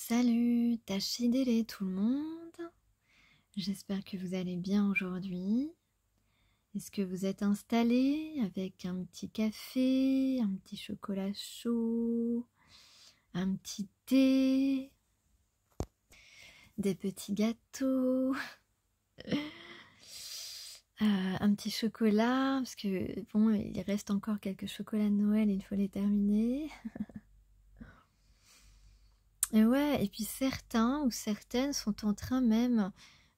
Salut, Tachidele tout le monde. J'espère que vous allez bien aujourd'hui. Est-ce que vous êtes installés avec un petit café, un petit chocolat chaud, un petit thé, des petits gâteaux, un petit chocolat, parce que bon, il reste encore quelques chocolats de Noël, il faut les terminer. Et ouais, et puis certains ou certaines sont en train même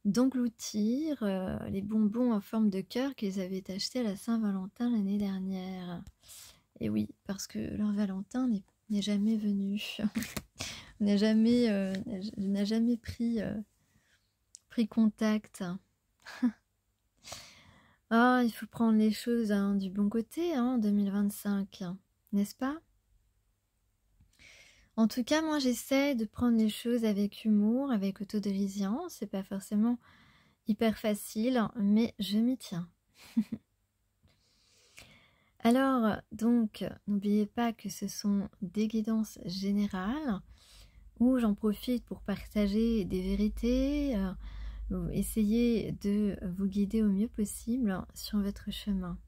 d'engloutir les bonbons en forme de cœur qu'ils avaient achetés à la Saint-Valentin l'année dernière. Et oui, parce que leur Valentin n'est jamais venu. n'a jamais pris contact. Ah, il faut prendre les choses du bon côté en 2025, n'est-ce pas? En tout cas, moi, j'essaie de prendre les choses avec humour, avec autodérision. C'est pas forcément hyper facile, mais je m'y tiens. Alors, donc, n'oubliez pas que ce sont des guidances générales où j'en profite pour partager des vérités, essayer de vous guider au mieux possible sur votre chemin.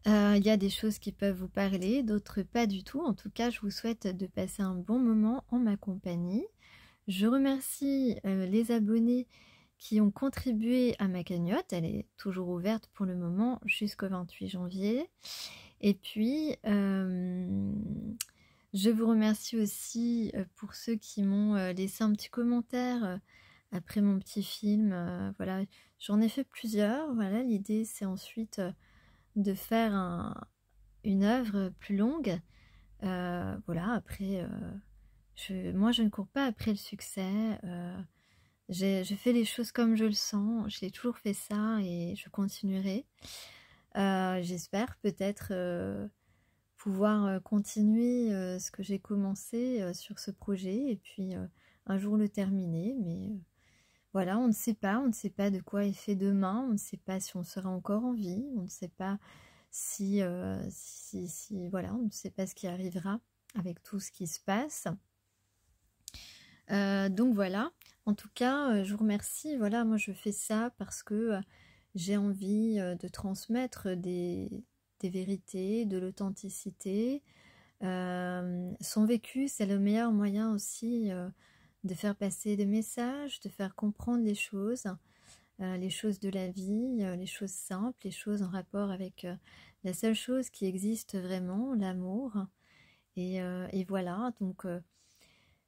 Il y a des choses qui peuvent vous parler, d'autres pas du tout. En tout cas, je vous souhaite de passer un bon moment en ma compagnie. Je remercie les abonnés qui ont contribué à ma cagnotte. Elle est toujours ouverte pour le moment jusqu'au 28 janvier. Et puis, je vous remercie aussi pour ceux qui m'ont laissé un petit commentaire après mon petit film. Voilà, j'en ai fait plusieurs. Voilà, l'idée c'est ensuite de faire une œuvre plus longue. Voilà, après, moi je ne cours pas après le succès. Je fais les choses comme je le sens. Je l'ai toujours fait ça et je continuerai. J'espère peut-être pouvoir continuer ce que j'ai commencé sur ce projet et puis un jour le terminer. Mais voilà, on ne sait pas de quoi est fait demain, on ne sait pas si on sera encore en vie, on ne sait pas si voilà, on ne sait pas ce qui arrivera avec tout ce qui se passe. Donc voilà, en tout cas, je vous remercie. Voilà, moi je fais ça parce que j'ai envie de transmettre des vérités, de l'authenticité. Son vécu, c'est le meilleur moyen aussi de faire passer des messages, de faire comprendre les choses de la vie, les choses simples, les choses en rapport avec la seule chose qui existe vraiment, l'amour. Et voilà, donc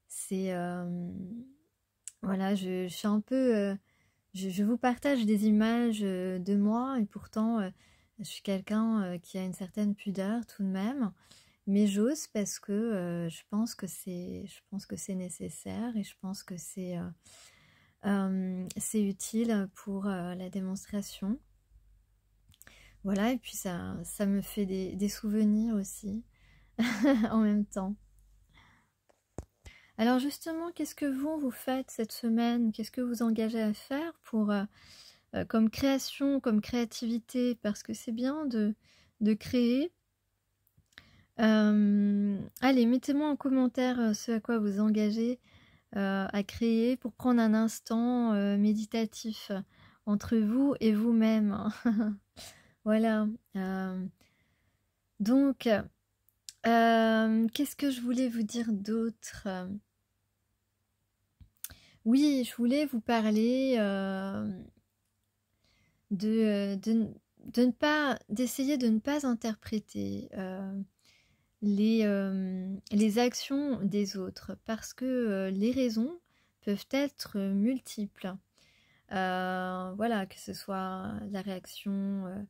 c'est... voilà, je suis un peu... je vous partage des images de moi et pourtant je suis quelqu'un qui a une certaine pudeur tout de même. Mais j'ose parce que je pense que c'est nécessaire et je pense que c'est utile pour la démonstration. Voilà, et puis ça me fait des souvenirs aussi en même temps. Alors justement, qu'est-ce que vous faites cette semaine? Qu'est-ce que vous engagez à faire pour comme création, comme créativité? Parce que c'est bien de créer. Allez, mettez-moi en commentaire ce à quoi vous engagez à créer pour prendre un instant méditatif entre vous et vous-même. Voilà. Donc, qu'est-ce que je voulais vous dire d'autre? Oui, je voulais vous parler d'essayer de ne pas interpréter les actions des autres parce que les raisons peuvent être multiples. Voilà, que ce soit l'action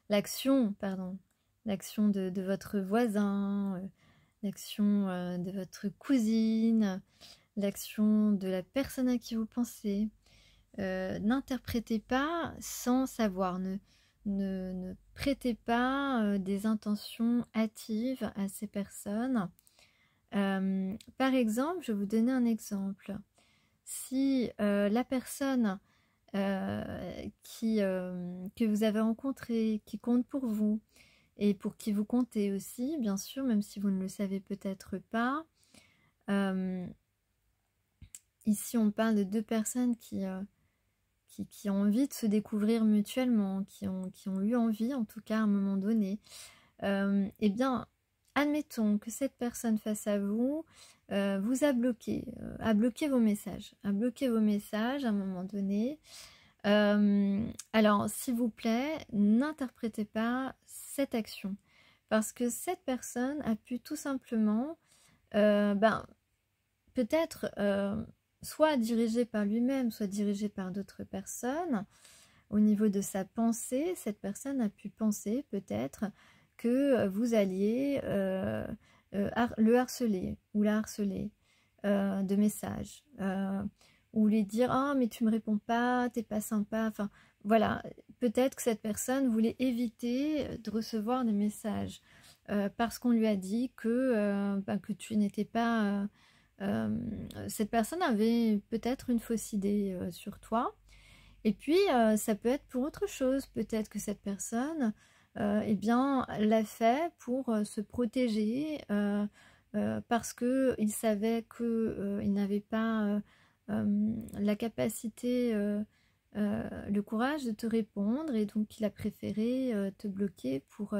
de votre voisin, l'action de votre cousine, l'action de la personne à qui vous pensez. N'interprétez pas sans savoir, ne prêtez pas des intentions hâtives à ces personnes. Par exemple, je vais vous donner un exemple. Si la personne que vous avez rencontrée, qui compte pour vous, et pour qui vous comptez aussi, bien sûr, même si vous ne le savez peut-être pas, Ici, on parle de deux personnes qui ont envie de se découvrir mutuellement, qui ont eu envie, en tout cas à un moment donné. Eh bien, admettons que cette personne face à vous vous a bloqué vos messages, à un moment donné. Alors, s'il vous plaît, n'interprétez pas cette action, parce que cette personne a pu tout simplement, peut-être soit dirigé par lui-même, soit dirigé par d'autres personnes. Au niveau de sa pensée, cette personne a pu penser peut-être que vous alliez le harceler ou la harceler de messages, ou lui dire «Ah, mais tu me réponds pas, t'es pas sympa», enfin voilà, peut-être que cette personne voulait éviter de recevoir des messages parce qu'on lui a dit que tu n'étais pas... cette personne avait peut-être une fausse idée sur toi. Et puis, ça peut être pour autre chose. Peut-être que cette personne eh bien, l'a fait pour se protéger parce qu'il savait qu'il n'avait pas la capacité, le courage de te répondre, et donc il a préféré te bloquer pour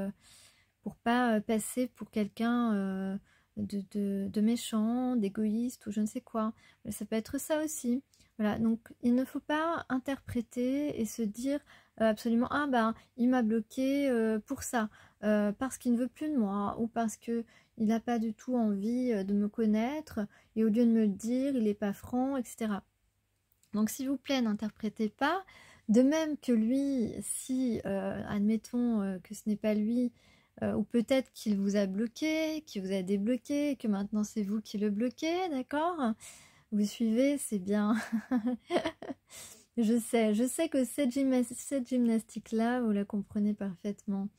pas passer pour quelqu'un de méchant, d'égoïste ou je ne sais quoi. Ça peut être ça aussi. Voilà, donc il ne faut pas interpréter et se dire absolument «Ah ben, il m'a bloqué pour ça, parce qu'il ne veut plus de moi, ou parce qu'il n'a pas du tout envie de me connaître, et au lieu de me le dire, il n'est pas franc, etc.» Donc s'il vous plaît, n'interprétez pas. De même que lui, si, admettons que ce n'est pas lui, ou peut-être qu'il vous a bloqué, qu'il vous a débloqué, et que maintenant c'est vous qui le bloquez, d'accord? Vous suivez, c'est bien. Je sais que cette gymnastique-là, vous la comprenez parfaitement.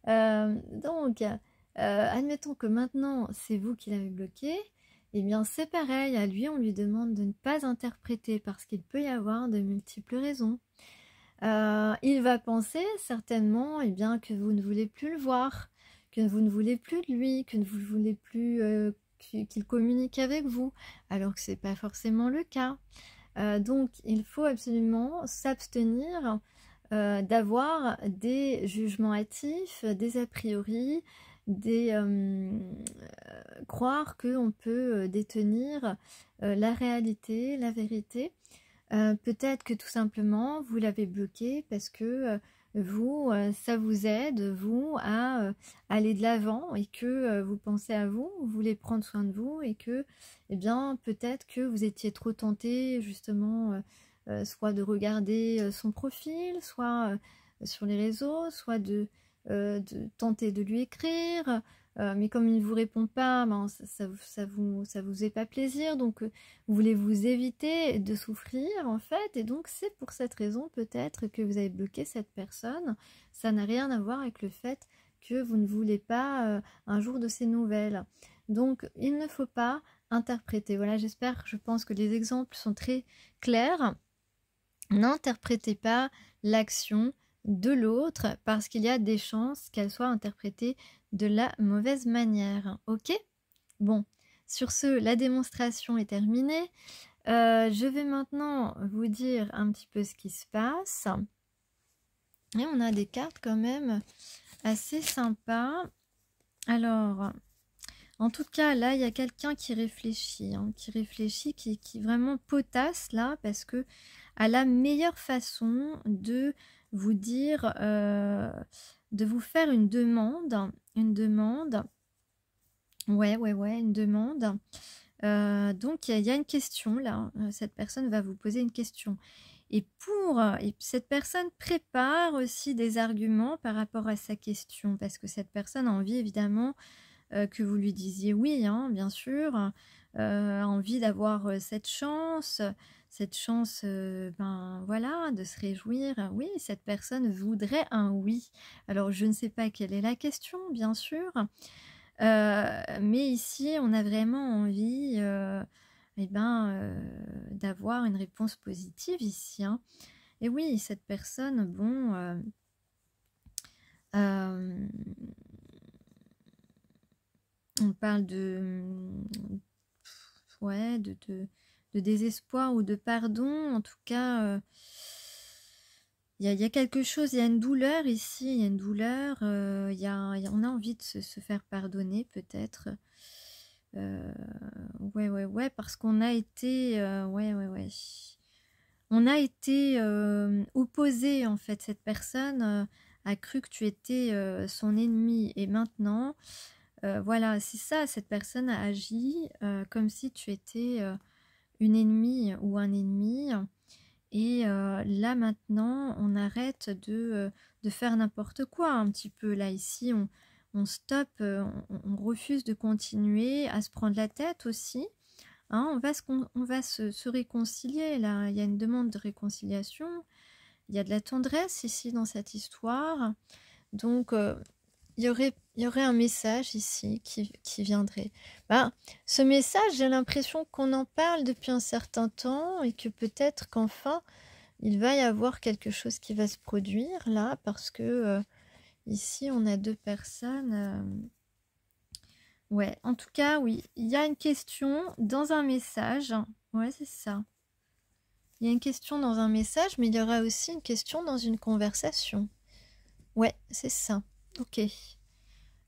Donc, admettons que maintenant c'est vous qui l'avez bloqué. Eh bien, c'est pareil, à lui, on lui demande de ne pas interpréter parce qu'il peut y avoir de multiples raisons. Il va penser certainement eh bien, que vous ne voulez plus le voir, que vous ne voulez plus de lui, que vous ne voulez plus qu'il communique avec vous, alors que ce n'est pas forcément le cas. Donc, il faut absolument s'abstenir d'avoir des jugements hâtifs, des a priori, croire qu'on peut détenir la réalité, la vérité. Peut-être que tout simplement vous l'avez bloqué parce que vous, ça vous aide, vous, à aller de l'avant, et que vous pensez à vous, vous voulez prendre soin de vous, et que, eh bien, peut-être que vous étiez trop tenté justement, soit de regarder son profil, soit sur les réseaux, soit de tenter de lui écrire, mais comme il ne vous répond pas, ben, ça vous est pas plaisir, donc vous voulez vous éviter de souffrir en fait, et donc c'est pour cette raison peut-être que vous avez bloqué cette personne. Ça n'a rien à voir avec le fait que vous ne voulez pas un jour de ses nouvelles. Donc il ne faut pas interpréter. Voilà, je pense que les exemples sont très clairs. N'interprétez pas l'action de l'autre parce qu'il y a des chances qu'elle soit interprétée de la mauvaise manière. Ok? Bon, sur ce, la démonstration est terminée. Je vais maintenant vous dire un petit peu ce qui se passe. Et on a des cartes quand même assez sympas. Alors, en tout cas, là, il y a quelqu'un qui réfléchit, qui vraiment potasse là, parce que a la meilleure façon de vous dire, de vous faire une demande, ouais, une demande. Donc il y a une question là, cette personne va vous poser une question. Et cette personne prépare aussi des arguments par rapport à sa question, parce que cette personne a envie évidemment que vous lui disiez oui, hein, bien sûr, a envie d'avoir cette chance, ben voilà, de se réjouir. Oui, cette personne voudrait un oui. Alors je ne sais pas quelle est la question, bien sûr, mais ici on a vraiment envie d'avoir une réponse positive ici, hein. Et oui, cette personne, bon, on parle ouais, de désespoir ou de pardon. En tout cas, il y a quelque chose, il y a une douleur ici, il y a une douleur, on a envie de se faire pardonner peut-être. Ouais, parce qu'on a été, ouais. On a été opposé en fait. Cette personne a cru que tu étais son ennemi et maintenant, voilà, c'est ça. Cette personne a agi comme si tu étais une ennemie ou un ennemi. Et là maintenant, on arrête de faire n'importe quoi un petit peu. Là ici, on stoppe, on refuse de continuer à se prendre la tête aussi. Hein, on va se réconcilier, là. Il y a une demande de réconciliation. Il y a de la tendresse ici dans cette histoire. Donc, il y aurait un message ici qui viendrait. Ce message, j'ai l'impression qu'on en parle depuis un certain temps et que peut-être qu'enfin, il va y avoir quelque chose qui va se produire là parce que ici, on a deux personnes... Ouais, en tout cas, oui, il y a une question dans un message. Ouais, c'est ça. Il y a une question dans un message, mais il y aura aussi une question dans une conversation. Ouais, c'est ça. Ok.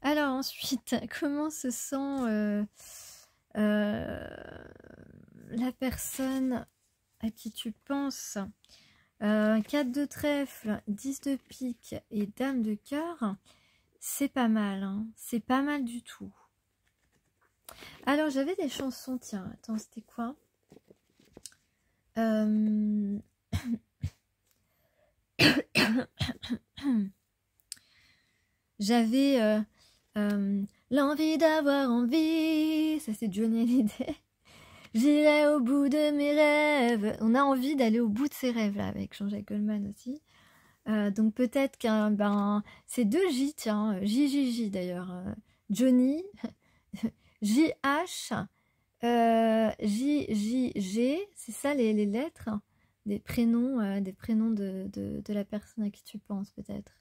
Alors ensuite, comment se sent la personne à qui tu penses 4 de trèfle, 10 de pique et dame de cœur, c'est pas mal, hein. C'est pas mal du tout. Alors, j'avais des chansons, tiens, attends, c'était quoi J'avais l'envie d'avoir envie, ça c'est Johnny Hallyday. J'irai au bout de mes rêves. On a envie d'aller au bout de ses rêves, là, avec Jean-Jacques Goldman aussi. Donc peut-être qu'un... c'est deux J, tiens, JJJ d'ailleurs. Johnny, JH... JJG, c'est ça les lettres des prénoms de la personne à qui tu penses peut-être.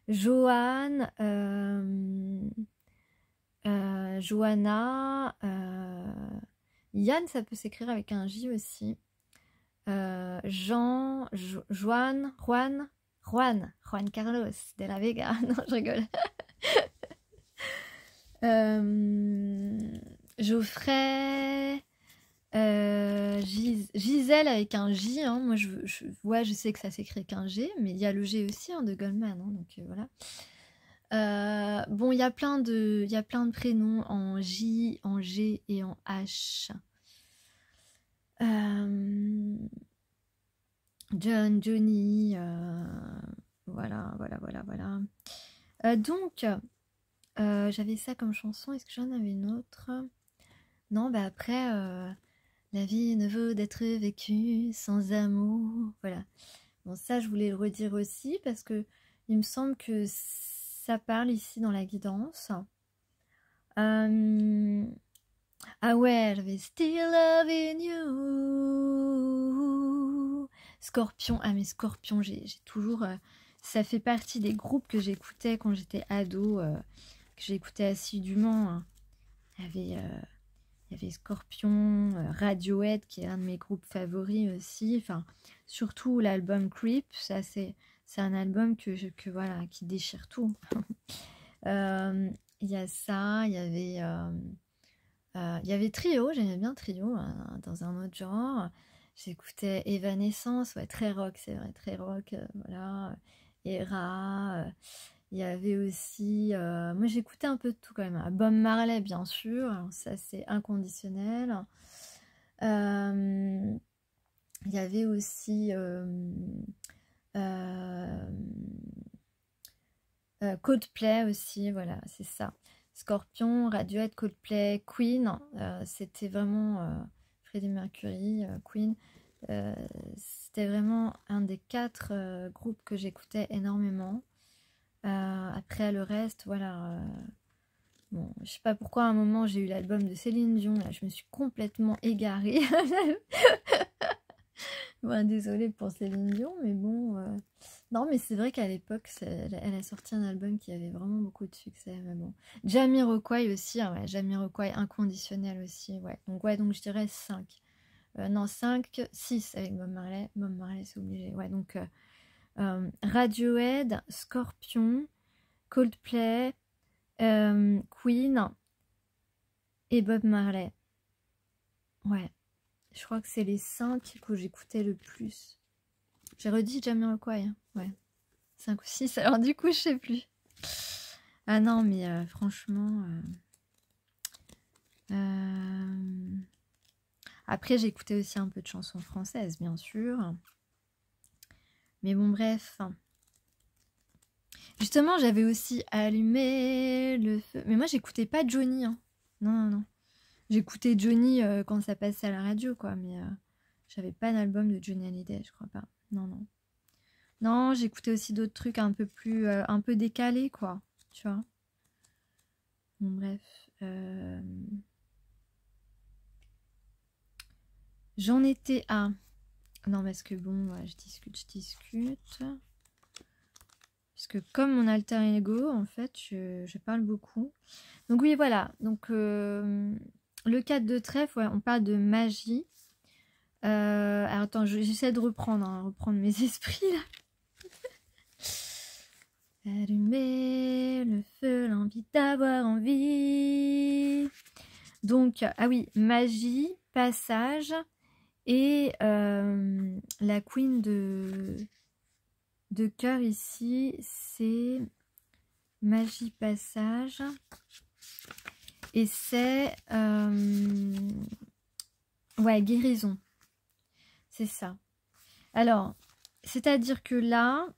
Joanne, Johanna, Yann, ça peut s'écrire avec un J aussi. Jean, Juan Carlos de la Vega. Non, je rigole. Geoffrey, Gisèle avec un J, hein. Moi je sais que ça s'écrit avec un G, mais il y a le G aussi hein, de Goldman, hein, donc voilà. Bon, il y a plein de prénoms en J, en G et en H. John, Johnny, voilà. Donc, j'avais ça comme chanson. Est-ce que j'en avais une autre? Non, après, la vie ne vaut d'être vécue sans amour. Voilà. Bon, ça, je voulais le redire aussi parce que il me semble que ça parle ici dans la guidance. Ah ouais, j'avais Still Loving You. Scorpion. Ah, mais Scorpion, j'ai toujours... ça fait partie des groupes que j'écoutais quand j'étais ado, que j'écoutais assidûment. Hein. Il y avait Scorpion, Radiohead, qui est un de mes groupes favoris aussi. Enfin, surtout l'album Creep, ça c'est un album voilà, qui déchire tout. Il y a ça, il y avait Trio, j'aimais bien Trio, dans un autre genre. J'écoutais Evanescence, ouais, très rock, c'est vrai, très rock, voilà. Era, il y avait aussi... moi, j'écoutais un peu de tout quand même. Bob Marley, bien sûr. Alors, ça, c'est inconditionnel. Il y avait aussi... Coldplay aussi, voilà, c'est ça. Scorpion, Radiohead, Coldplay, Queen. C'était vraiment... Freddie Mercury, Queen. C'était vraiment un des 4 groupes que j'écoutais énormément. Après le reste, voilà. Bon, je sais pas pourquoi à un moment j'ai eu l'album de Céline Dion, là je me suis complètement égarée. Bon, désolée pour Céline Dion, mais bon, Non, mais c'est vrai qu'à l'époque, elle a sorti un album qui avait vraiment beaucoup de succès. Mais bon. Jamiroquai aussi, hein, ouais, Jamiroquai inconditionnel aussi. Ouais. Donc je dirais 5. Non, 5, 6 avec Bob Marley. Bob Marley, c'est obligé. Ouais, donc Radiohead, Scorpion, Coldplay, Queen et Bob Marley. Ouais, je crois que c'est les 5 que j'écoutais le plus. J'ai redit Jamiroquai, hein. Ouais. 5 ou 6, alors du coup, je sais plus. Ah non, mais franchement... Après, j'écoutais aussi un peu de chansons françaises, bien sûr. Mais bon, bref. Justement, j'avais aussi allumé le feu. Mais moi, j'écoutais pas Johnny. Hein. Non, non, non. J'écoutais Johnny quand ça passait à la radio, quoi. Mais j'avais pas d'album de Johnny Hallyday, je crois pas. Non, non. Non, j'écoutais aussi d'autres trucs un peu plus... un peu décalés, quoi. Tu vois. Bon, bref. J'en étais à... Non, parce que bon, je discute. Parce que comme mon alter ego, en fait, je parle beaucoup. Donc oui, voilà. Donc le 4 de trèfle, ouais, on parle de magie. Alors attends, j'essaie de reprendre mes esprits là. Allumer le feu, l'envie d'avoir envie. Donc, ah oui, magie, passage. Et la queen de cœur ici, c'est magie, passage. Et c'est ouais, guérison. C'est ça. Alors, c'est-à-dire que là,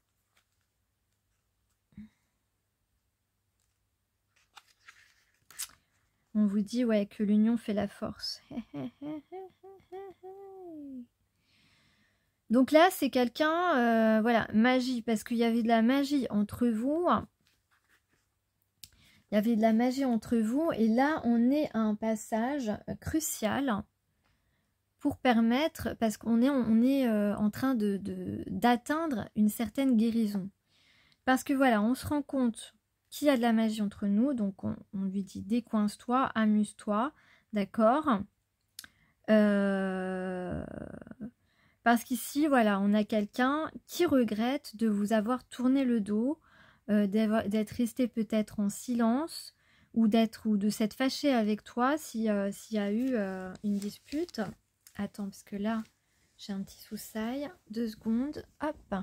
on vous dit ouais que l'union fait la force. Donc là, c'est quelqu'un, voilà, magie, parce qu'il y avait de la magie entre vous. Il y avait de la magie entre vous, et là, on est à un passage crucial pour permettre, parce qu'on est, en train d'atteindre une certaine guérison. Parce que voilà, on se rend compte qu'il y a de la magie entre nous, donc on lui dit décoince-toi, amuse-toi, d'accord parce qu'ici, voilà, on a quelqu'un qui regrette de vous avoir tourné le dos, d'être resté peut-être en silence, ou de s'être fâché avec toi s'il y a eu une dispute. Attends, parce que là, j'ai un petit soussail. 2 secondes. Hop.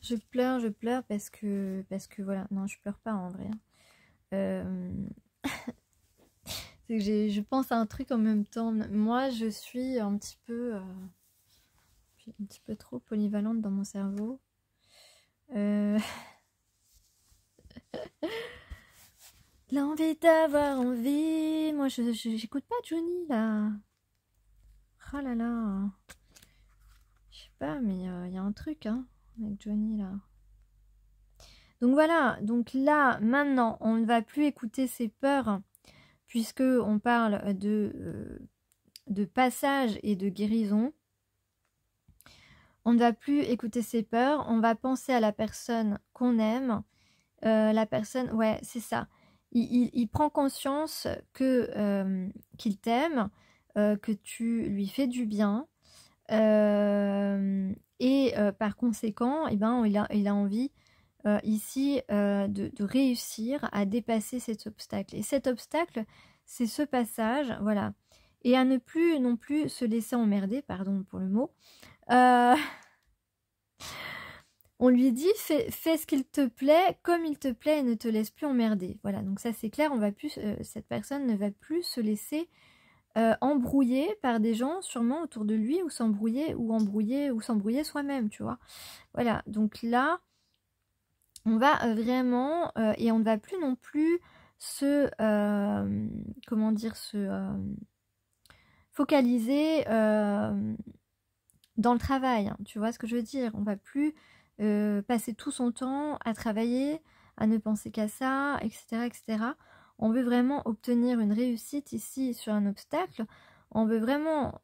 Je pleure parce que voilà. Non, je pleure pas en vrai. C'est que je pense à un truc en même temps. Moi, je suis un petit peu trop polyvalente dans mon cerveau. L'envie d'avoir envie. Moi, j'écoute pas Johnny là. Oh là là. Je sais pas, mais il y a un truc hein, avec Johnny là. Donc voilà. Donc là, maintenant, on ne va plus écouter ses peurs, puisque on parle de passage et de guérison. On ne va plus écouter ses peurs. On va penser à la personne qu'on aime. La personne, ouais, c'est ça. Il prend conscience que qu'il t'aime, que tu lui fais du bien, et par conséquent, eh ben, il a envie ici de réussir à dépasser cet obstacle. Et cet obstacle, c'est ce passage, voilà. Et à ne plus non plus se laisser emmerder, pardon pour le mot. On lui dit fais ce qu'il te plaît, comme il te plaît, et ne te laisse plus emmerder. Voilà, donc ça c'est clair, cette personne ne va plus se laisser embrouiller par des gens sûrement autour de lui, ou s'embrouiller soi-même, tu vois. Voilà, donc là, on va vraiment, et on ne va plus non plus se focaliser dans le travail, hein, tu vois ce que je veux dire. On va plus passer tout son temps à travailler, à ne penser qu'à ça, etc., etc. On veut vraiment obtenir une réussite ici sur un obstacle. On veut vraiment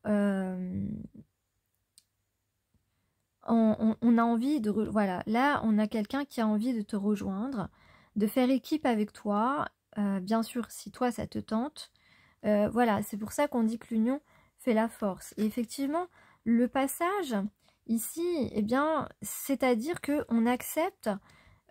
on a envie de... Voilà, là, on a quelqu'un qui a envie de te rejoindre, de faire équipe avec toi. Bien sûr, si toi, ça te tente. Voilà, c'est pour ça qu'on dit que l'union fait la force. Et effectivement, le passage, ici, eh bien, c'est-à-dire qu'on accepte...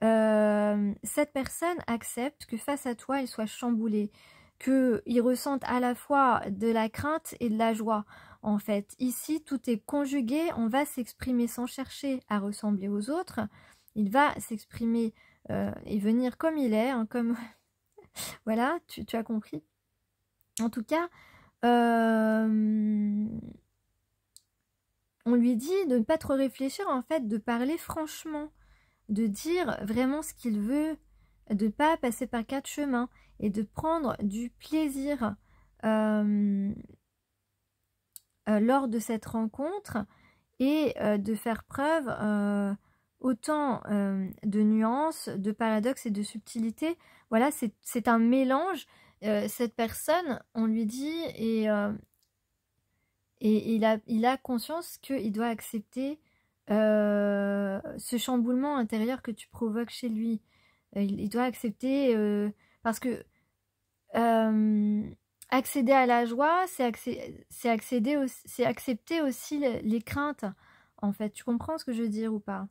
cette personne accepte que face à toi, il soit chamboulé, qu'il ressente à la fois de la crainte et de la joie. En fait, ici, tout est conjugué, on va s'exprimer sans chercher à ressembler aux autres. Il va s'exprimer et venir comme il est, hein, comme... voilà, tu as compris. En tout cas, on lui dit de ne pas trop réfléchir, en fait, de parler franchement, de dire vraiment ce qu'il veut, de ne pas passer par 4 chemins et de prendre du plaisir lors de cette rencontre et de faire preuve autant de nuances, de paradoxes et de subtilité. Voilà, c'est un mélange. Cette personne, on lui dit, et il a conscience qu'il doit accepter ce chamboulement intérieur que tu provoques chez lui. Il doit accepter, parce que accéder à la joie, c'est accepter aussi les craintes, en fait. Tu comprends ce que je veux dire ou pas?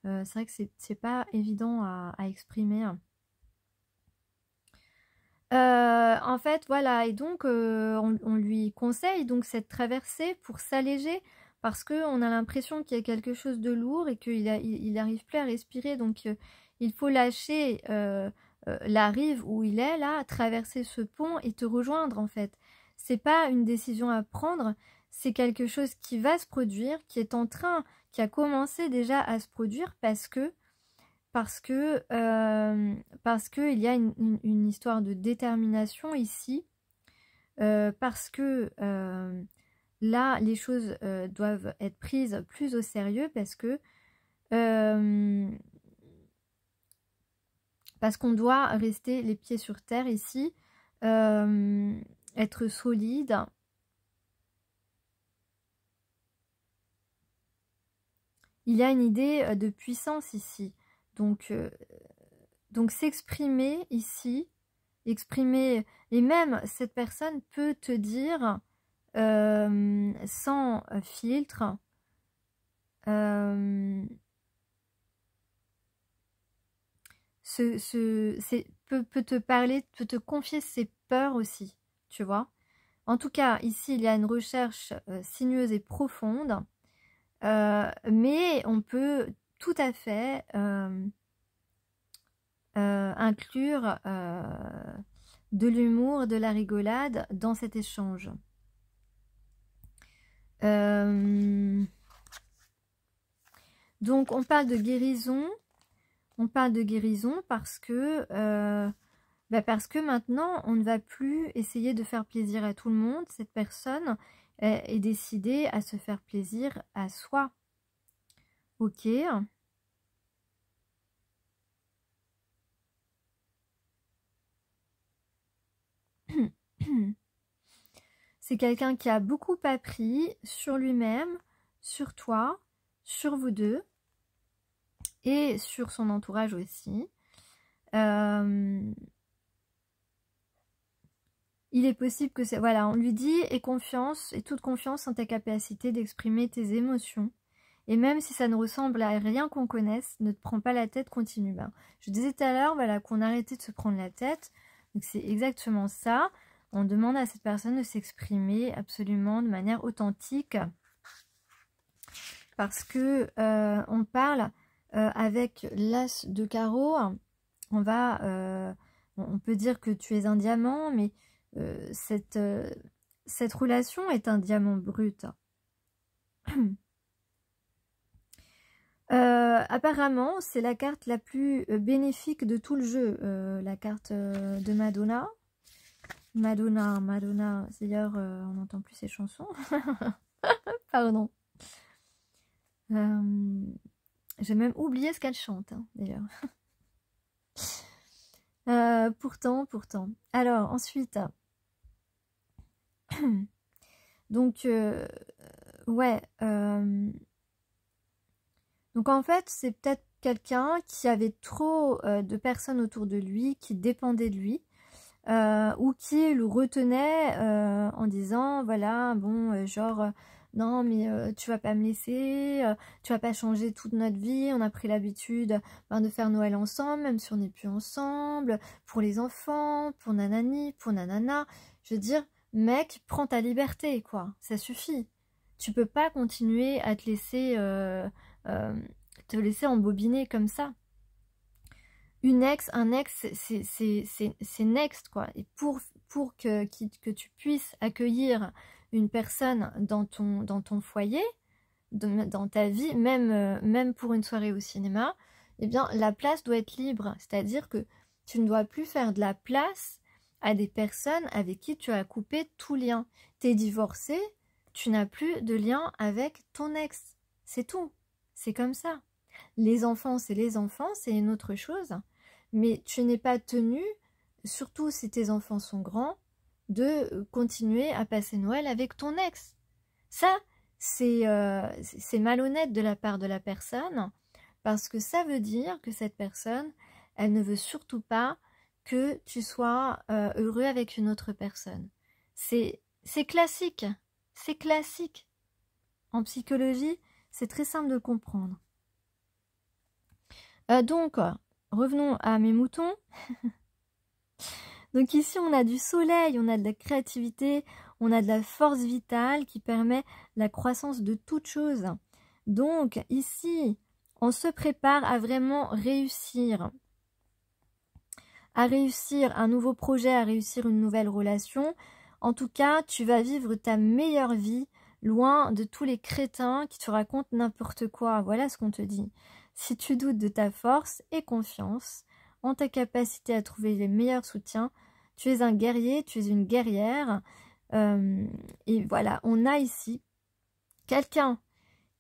C'est vrai que c'est pas évident à exprimer. En fait, voilà, et donc on lui conseille donc cette traversée pour s'alléger, parce qu'on a l'impression qu'il y a quelque chose de lourd et qu'il n'arrive plus à respirer, donc il faut lâcher la rive où il est, là, traverser ce pont et te rejoindre, en fait. C'est pas une décision à prendre, c'est quelque chose qui va se produire, qui est en train, qui a commencé déjà à se produire parce que il y a une histoire de détermination ici, parce que là, les choses doivent être prises plus au sérieux, parce qu'on doit rester les pieds sur terre ici, être solide. Il y a une idée de puissance ici. Donc s'exprimer ici, exprimer, et même cette personne peut te dire sans filtre, peut te parler, peut te confier ses peurs aussi, tu vois. En tout cas, ici, il y a une recherche sinueuse et profonde, mais on peut tout à fait inclure de l'humour, de la rigolade dans cet échange. Donc on parle de guérison. On parle de guérison parce que maintenant on ne va plus essayer de faire plaisir à tout le monde. Cette personne est décidée à se faire plaisir à soi. Ok. C'est quelqu'un qui a beaucoup appris sur lui-même, sur toi, sur vous deux et sur son entourage aussi. Il est possible que c'est... Voilà, on lui dit « Aie confiance et toute confiance en ta capacité d'exprimer tes émotions. Et même si ça ne ressemble à rien qu'on connaisse, ne te prends pas la tête, continue. » Je disais tout à l'heure voilà, qu'on arrêtait de se prendre la tête. Donc c'est exactement ça. On demande à cette personne de s'exprimer absolument de manière authentique. Parce que on parle avec l'as de carreau. On peut dire que tu es un diamant, mais cette relation est un diamant brut. Apparemment, c'est la carte la plus bénéfique de tout le jeu, la carte de Madonna. Madonna, d'ailleurs, on n'entend plus ses chansons. Pardon. J'ai même oublié ce qu'elle chante, hein, d'ailleurs. Pourtant. Alors, ensuite... Donc, ouais... Donc en fait, c'est peut-être quelqu'un qui avait trop de personnes autour de lui, qui dépendaient de lui, ou qui le retenait en disant, voilà, bon, genre, non, mais tu vas pas me laisser, tu vas pas changer toute notre vie, on a pris l'habitude de faire Noël ensemble, même si on n'est plus ensemble, pour les enfants, pour nanani, pour nanana. Je veux dire, mec, prends ta liberté, quoi, ça suffit. Tu peux pas continuer à te laisser embobiner comme ça. Une ex, un ex, c'est next, quoi. Et pour que tu puisses accueillir une personne dans ton foyer, dans ta vie, même pour une soirée au cinéma, eh bien, la place doit être libre. C'est-à-dire que tu ne dois plus faire de la place à des personnes avec qui tu as coupé tout lien. T'es divorcé, tu n'as plus de lien avec ton ex. C'est tout. C'est comme ça. Les enfants, c'est les enfants, c'est une autre chose. Mais tu n'es pas tenu, surtout si tes enfants sont grands, de continuer à passer Noël avec ton ex. Ça, c'est malhonnête de la part de la personne, parce que ça veut dire que cette personne, elle ne veut surtout pas que tu sois heureux avec une autre personne. C'est classique, c'est classique. En psychologie, c'est très simple de comprendre. Donc, revenons à mes moutons. Donc ici, on a du soleil, on a de la créativité, on a de la force vitale qui permet la croissance de toute chose. Donc ici, on se prépare à vraiment réussir un nouveau projet, à réussir une nouvelle relation. En tout cas, tu vas vivre ta meilleure vie, loin de tous les crétins qui te racontent n'importe quoi. Voilà ce qu'on te dit. Si tu doutes de ta force, aie confiance en ta capacité à trouver les meilleurs soutiens. Tu es un guerrier, tu es une guerrière. Et voilà, on a ici quelqu'un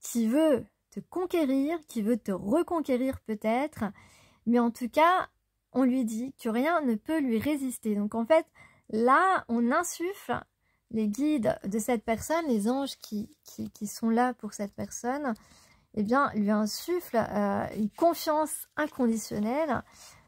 qui veut te conquérir, qui veut te reconquérir peut-être. Mais en tout cas, on lui dit que rien ne peut lui résister. Donc en fait, là, on insuffle les guides de cette personne, les anges qui sont là pour cette personne, eh bien, lui insuffle une confiance inconditionnelle.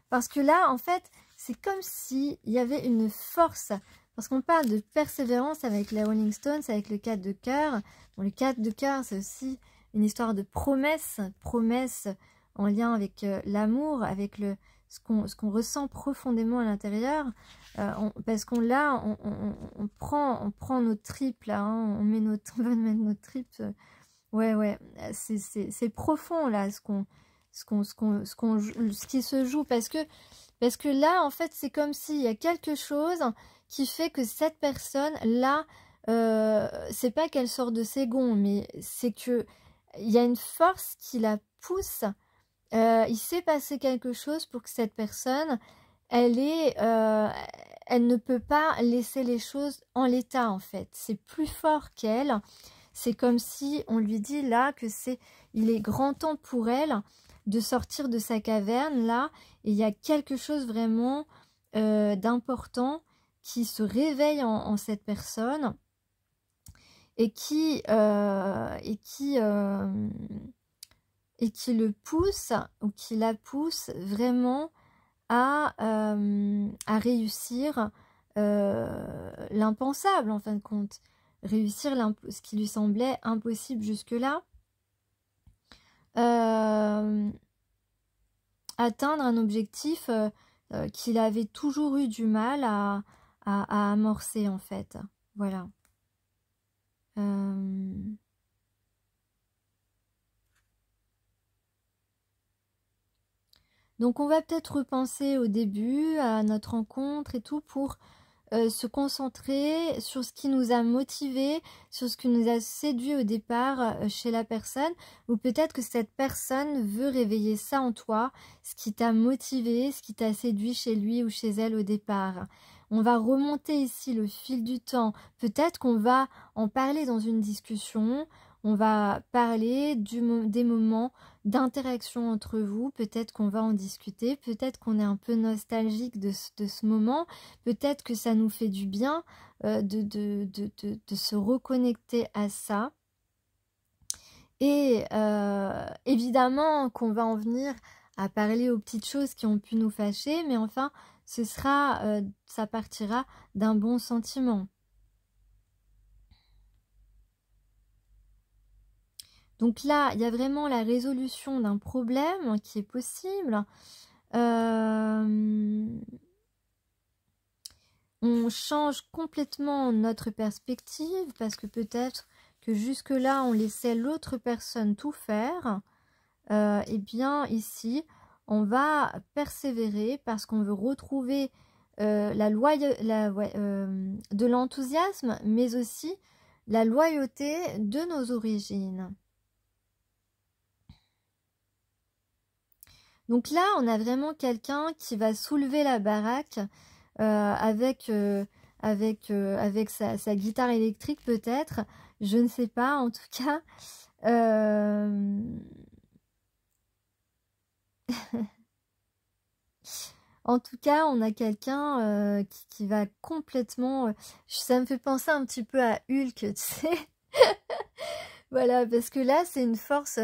Parce que là, en fait, c'est comme s'il y avait une force. Parce qu'on parle de persévérance avec les Rolling Stones, avec le 4 de cœur. Bon, le 4 de cœur, c'est aussi une histoire de promesse. Promesse en lien avec l'amour, avec ce qu'on ressent profondément à l'intérieur. Parce qu'on là, on prend nos tripes, là. Hein, on va mettre nos tripes. Ouais, c'est profond, là, ce qui se joue. Parce que là, en fait, c'est comme s'il y a quelque chose qui fait que cette personne-là, c'est pas qu'elle sort de ses gonds, mais c'est que il y a une force qui la pousse. Il s'est passé quelque chose pour que cette personne, elle ne peut pas laisser les choses en l'état, en fait. C'est plus fort qu'elle. C'est comme si on lui dit là que il est grand temps pour elle de sortir de sa caverne là, et il y a quelque chose vraiment d'important qui se réveille en cette personne et qui le pousse ou qui la pousse vraiment à réussir l'impensable en fin de compte, réussir ce qui lui semblait impossible jusque-là. Atteindre un objectif qu'il avait toujours eu du mal à amorcer en fait. Voilà. Donc on va peut-être repenser au début à notre rencontre et tout pour se concentrer sur ce qui nous a motivés, sur ce qui nous a séduit au départ chez la personne, ou peut-être que cette personne veut réveiller ça en toi, ce qui t'a motivé, ce qui t'a séduit chez lui ou chez elle au départ. On va remonter ici le fil du temps, peut-être qu'on va en parler dans une discussion, on va parler des moments d'interaction entre vous, peut-être qu'on va en discuter, peut-être qu'on est un peu nostalgique de ce moment, peut-être que ça nous fait du bien de se reconnecter à ça. Et évidemment qu'on va en venir à parler aux petites choses qui ont pu nous fâcher, mais enfin, ça partira d'un bon sentiment. Donc là, il y a vraiment la résolution d'un problème qui est possible. On change complètement notre perspective parce que peut-être que jusque-là, on laissait l'autre personne tout faire. Eh bien, ici, on va persévérer parce qu'on veut retrouver de l'enthousiasme, mais aussi la loyauté de nos origines. Donc là, on a vraiment quelqu'un qui va soulever la baraque avec sa guitare électrique peut-être, je ne sais pas, en tout cas. En tout cas, on a quelqu'un qui va complètement... ça me fait penser un petit peu à Hulk, tu sais. Voilà, parce que là, c'est une force...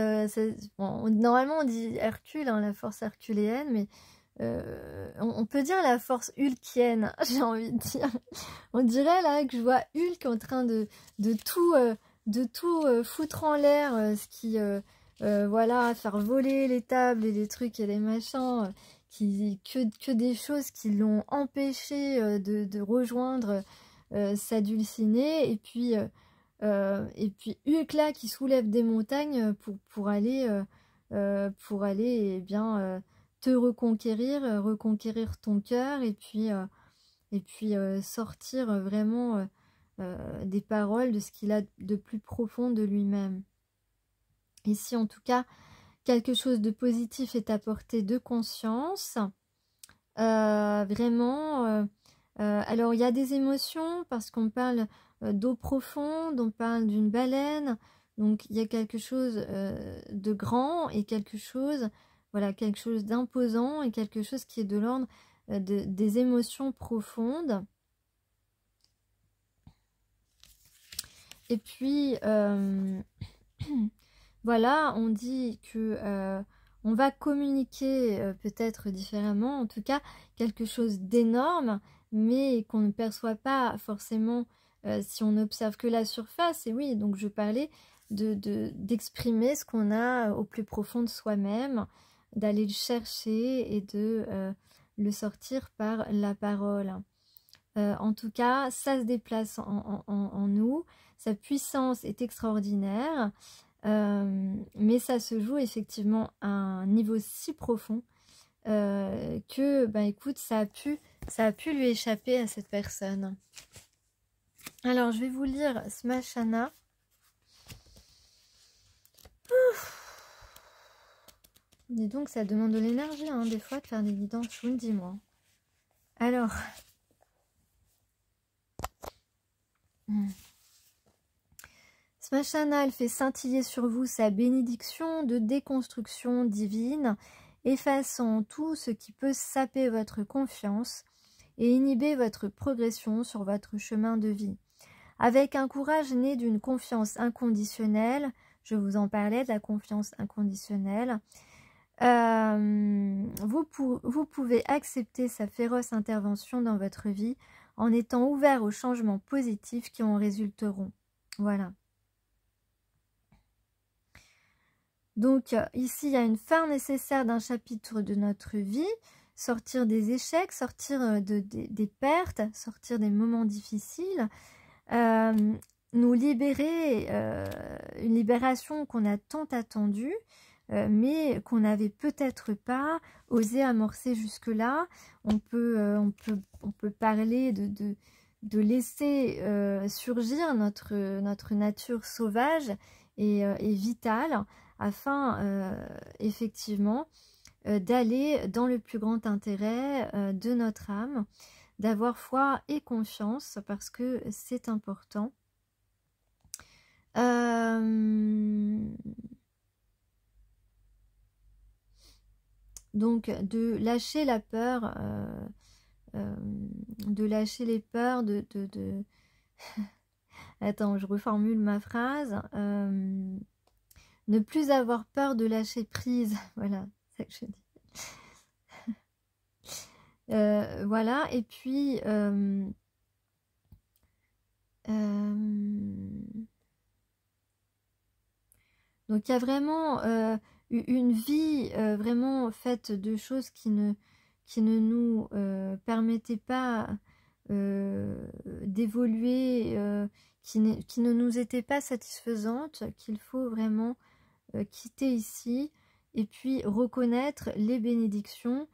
bon, normalement, on dit Hercule, hein, la force herculéenne, mais on peut dire la force hulkienne, j'ai envie de dire. On dirait là que je vois Hulk en train de tout foutre en l'air, ce qui... voilà, faire voler les tables et les trucs et les machins... que des choses qui l'ont empêché de rejoindre sa dulcinée, et puis Hulk là qui soulève des montagnes pour aller eh bien te reconquérir ton cœur, et puis sortir vraiment des paroles de ce qu'il a de plus profond de lui-même. Ici en tout cas, quelque chose de positif est à portée de conscience. Vraiment. Alors, il y a des émotions parce qu'on parle d'eau profonde, on parle d'une baleine. Donc, il y a quelque chose de grand et quelque chose d'imposant et quelque chose qui est de l'ordre des émotions profondes. Et puis... voilà, on dit que on va communiquer peut-être différemment, en tout cas quelque chose d'énorme, mais qu'on ne perçoit pas forcément si on n'observe que la surface. Et oui, donc je parlais d'exprimer ce qu'on a au plus profond de soi-même, d'aller le chercher et de le sortir par la parole. En tout cas, ça se déplace en nous, sa puissance est extraordinaire. Mais ça se joue effectivement à un niveau si profond que, ben écoute, ça a pu lui échapper à cette personne. Alors, je vais vous lire Smashana. Dis donc, ça demande de l'énergie, hein, des fois, de faire des guidances, je vous le dis, moi. Alors... Smashana, elle fait scintiller sur vous sa bénédiction de déconstruction divine, effaçant tout ce qui peut saper votre confiance et inhiber votre progression sur votre chemin de vie. Avec un courage né d'une confiance inconditionnelle, je vous en parlais de la confiance inconditionnelle, vous pouvez accepter sa féroce intervention dans votre vie en étant ouvert aux changements positifs qui en résulteront. Voilà. Donc ici, il y a une fin nécessaire d'un chapitre de notre vie, sortir des échecs, sortir des pertes, sortir des moments difficiles, nous libérer, une libération qu'on a tant attendue, mais qu'on n'avait peut-être pas osé amorcer jusque-là. On peut parler de laisser surgir notre nature sauvage et vitale, afin effectivement d'aller dans le plus grand intérêt de notre âme, d'avoir foi et confiance parce que c'est important. Donc de lâcher la peur, de lâcher les peurs, Attends, je reformule ma phrase. ne plus avoir peur de lâcher prise. Voilà, c'est ça que je dis. Voilà, et puis donc il y a vraiment une vie vraiment faite de choses qui ne nous permettaient pas d'évoluer, qui ne nous étaient pas satisfaisantes, qu'il faut vraiment quitter ici, et puis reconnaître les bénédictions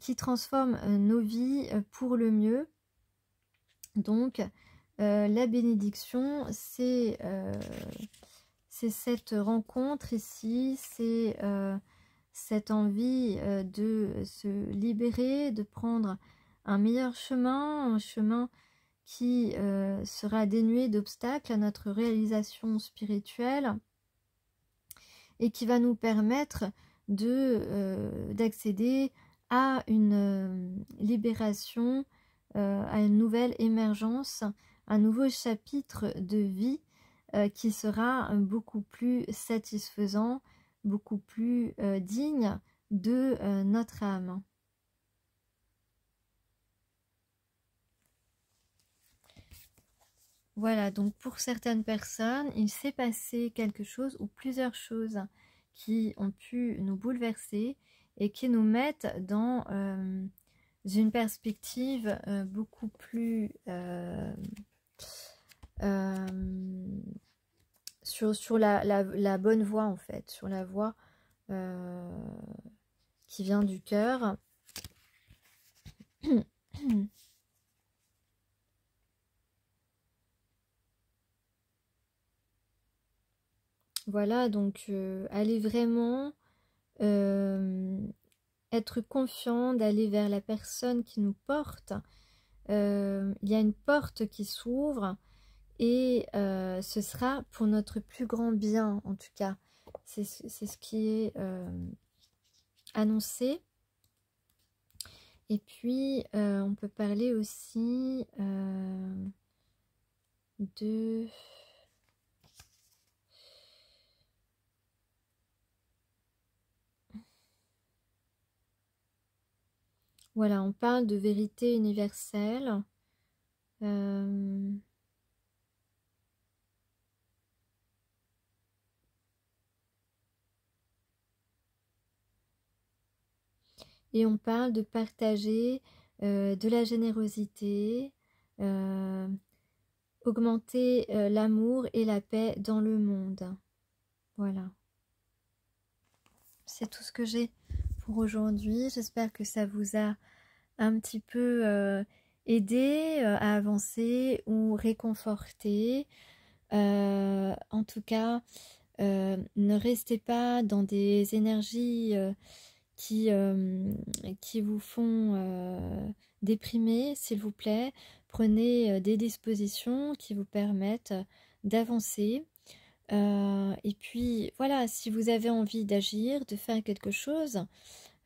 qui transforment nos vies pour le mieux. Donc la bénédiction, c'est cette rencontre ici, c'est cette envie de se libérer, de prendre un meilleur chemin, un chemin qui sera dénué d'obstacles à notre réalisation spirituelle et qui va nous permettre d'accéder à une libération, à une nouvelle émergence, un nouveau chapitre de vie qui sera beaucoup plus satisfaisant, beaucoup plus digne de notre âme. Voilà, donc pour certaines personnes, il s'est passé quelque chose ou plusieurs choses qui ont pu nous bouleverser et qui nous mettent dans une perspective beaucoup plus sur la bonne voie, en fait, sur la voie qui vient du cœur. Voilà, donc allez vraiment être confiant, d'aller vers la personne qui nous porte. Il y a une porte qui s'ouvre et ce sera pour notre plus grand bien, en tout cas. C'est ce qui est annoncé. Et puis, on peut parler aussi de... Voilà, on parle de vérité universelle. Et on parle de partager de la générosité, augmenter l'amour et la paix dans le monde. Voilà. C'est tout ce que j'ai pour aujourd'hui. J'espère que ça vous a un petit peu aidé à avancer ou réconforté. En tout cas, ne restez pas dans des énergies qui vous font déprimer, s'il vous plaît. Prenez des dispositions qui vous permettent d'avancer. Et puis voilà, si vous avez envie d'agir, de faire quelque chose,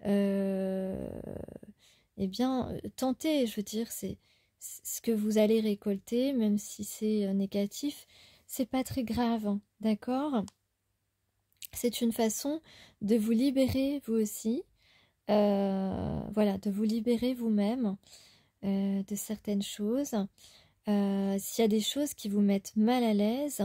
eh bien tentez. Je veux dire, c'est ce que vous allez récolter, même si c'est négatif, c'est pas très grave, hein, d'accord? C'est une façon de vous libérer vous aussi, voilà, de vous libérer vous-même de certaines choses. S'il y a des choses qui vous mettent mal à l'aise,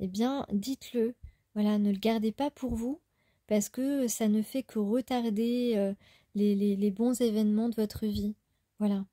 eh bien dites-le. Voilà, ne le gardez pas pour vous, parce que ça ne fait que retarder les bons événements de votre vie. Voilà.